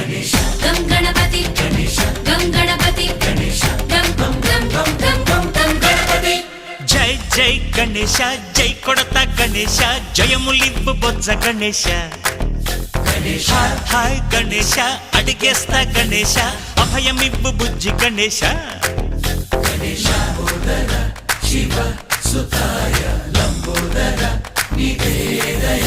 గం గణపతి గం గణపతి గం గం గం గం గం గం గణపతి. జై జై గణేశ జై కొడత గణేశ జయములివ్వు బొజ్జ గణేశ. హాయ్ గణేశ అడిగేస్తా గణేశ అభయమివ్వు బుజ్జి గణేశ. శివ సుతాయ లంబోదర నివేదయ